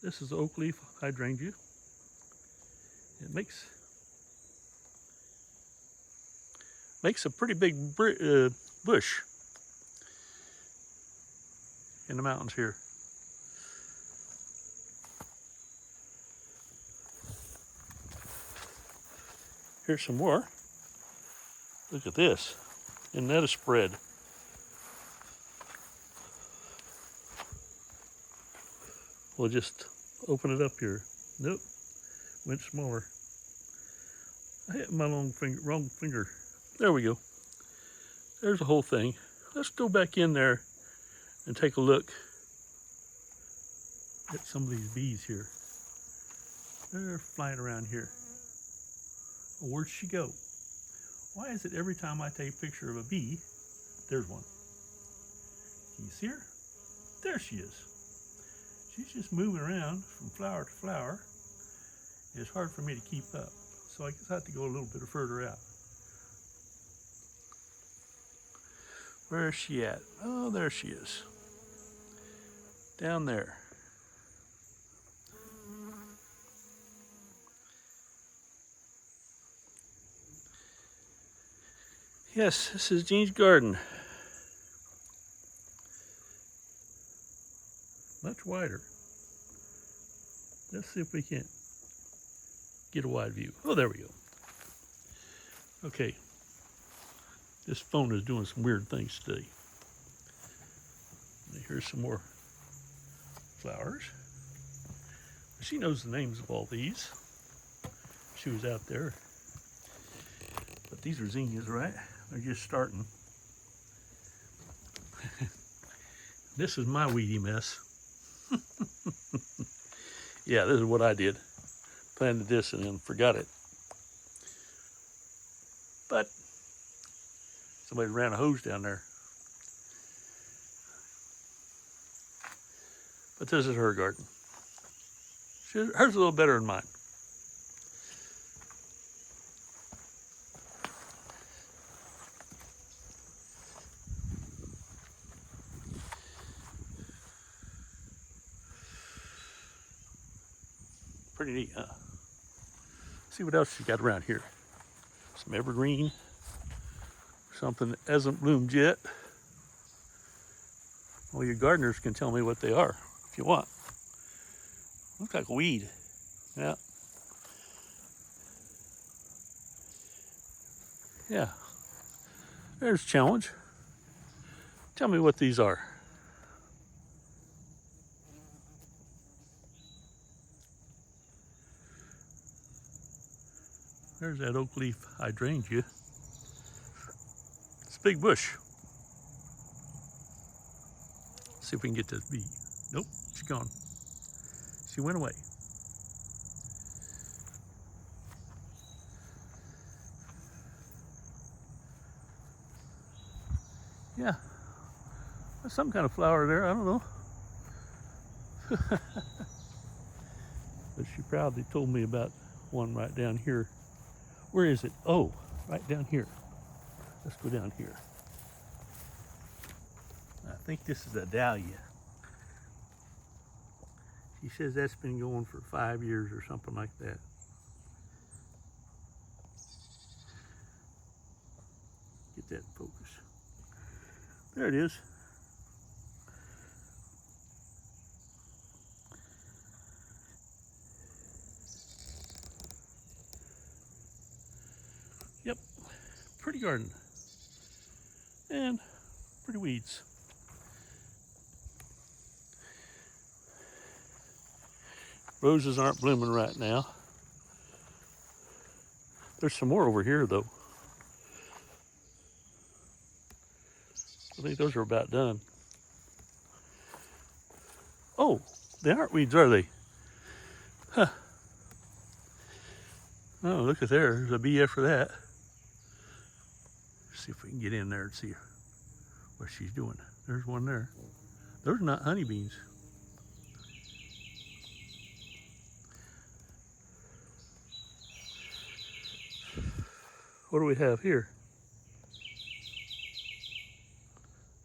This is oak leaf hydrangea. It makes a pretty big bush in the mountains here. Here's some more. Look at this. Isn't that a spread? We'll just open it up here. Nope, went smaller. I hit my wrong finger. There we go. There's the whole thing. Let's go back in there and take a look at some of these bees here. They're flying around here. Well, where'd she go? Why is it every time I take a picture of a bee, there's one? Can you see her? There she is. She's just moving around from flower to flower. It's hard for me to keep up, so I guess I have to go a little bit further out. Where is she at? Oh, there she is. Down there. Yes, this is Jean's garden. Much wider. Let's see if we can't get a wide view. Oh, there we go. Okay. This phone is doing some weird things today. Here's some more flowers. She knows the names of all these. She was out there. But these are zinnias, right? They're just starting. This is my weedy mess. Yeah, this is what I did. Planted this and then forgot it. But somebody ran a hose down there. But this is her garden. Hers is a little better than mine. Pretty neat, huh? See what else she got around here. Some evergreen. Something that hasn't bloomed yet. Well, your gardeners can tell me what they are if you want. Looks like a weed. Yeah. Yeah. There's a challenge. Tell me what these are. There's that oak leaf hydrangea. It's a big bush. See if we can get this bee. Nope, she's gone. She went away. Yeah, there's some kind of flower there, I don't know. But she proudly told me about one right down here. Where is it? Oh, right down here. Let's go down here. I think this is a dahlia. She says that's been going for 5 years or something like that. Get that in focus. There it is. Yep, pretty garden. And pretty weeds. Roses aren't blooming right now. There's some more over here though. I think those are about done. Oh, they aren't weeds, are they? Huh. Oh, look at there. There's a bee after that. See if we can get in there and see what she's doing. There's one there. Those are not honeybees. What do we have here?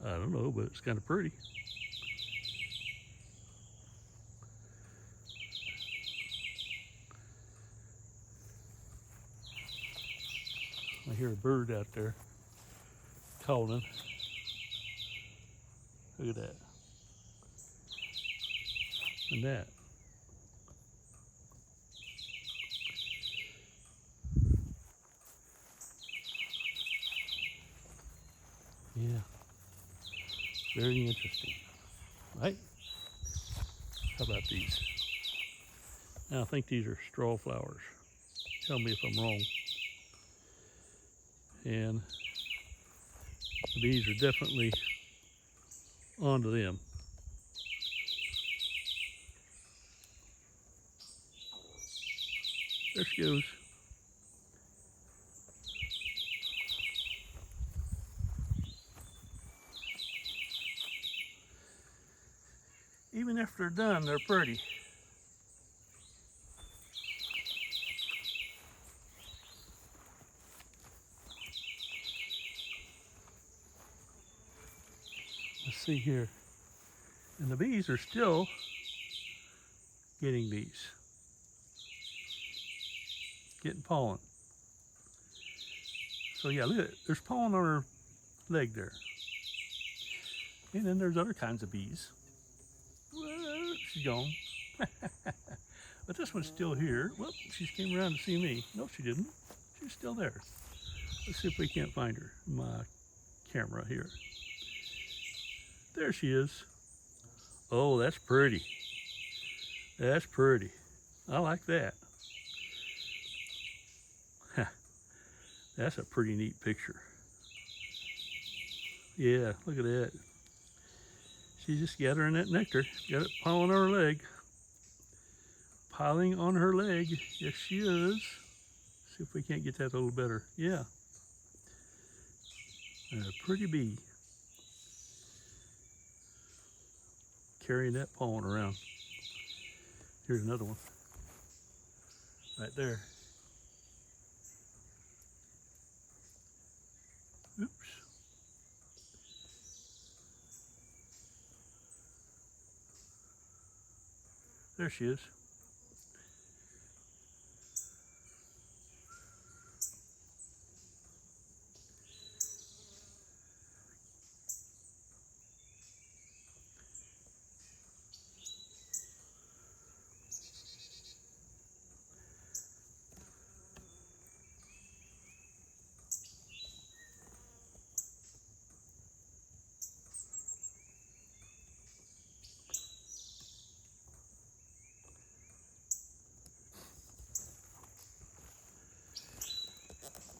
I don't know, but it's kind of pretty. hear a bird out there calling. Look at that. And that. Yeah. Very interesting. Right? How about these? Now I think these are straw flowers. Tell me if I'm wrong. And the bees are definitely onto them. There she goes. Even after they're done, they're pretty. Let's see here. And the bees are still getting bees. Getting pollen. So yeah, look at it. There's pollen on her leg there. And then there's other kinds of bees. Whoa, she's gone. But this one's still here. Well, she came around to see me. No, she didn't. She's still there. Let's see if we can't find her. My camera here. There she is. Oh, that's pretty. That's pretty. I like that. That's a pretty neat picture. Yeah, look at that. She's just gathering that nectar. Got it piling on her leg. Piling on her leg. Yes, she is. See if we can't get that a little better. Yeah. And a pretty bee. Carrying that pollen around. Here's another one. Right there. Oops. There she is.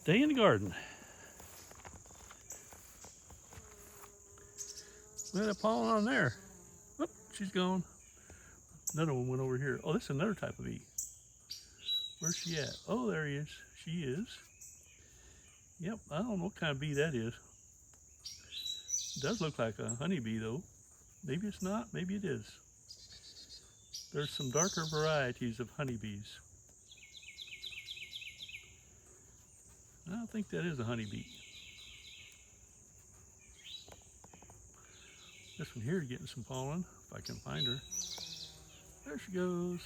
Day in the garden. Look at that pollen on there. Whoop, she's gone. Another one went over here. Oh, this is another type of bee. Where's she at? Oh, there he is. She is. Yep, I don't know what kind of bee that is. It does look like a honeybee though. Maybe it's not, maybe it is. There's some darker varieties of honeybees. I think that is a honeybee. This one here is getting some pollen, if I can find her. There she goes.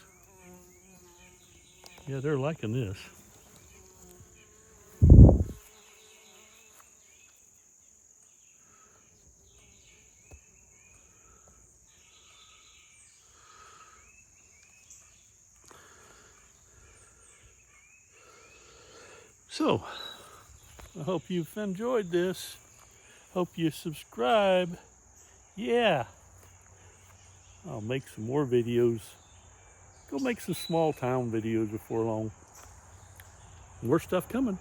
Yeah, they're liking this. So, I hope you've enjoyed this. Hope you subscribe. Yeah. I'll make some more videos. Go make some small town videos before long. More stuff coming.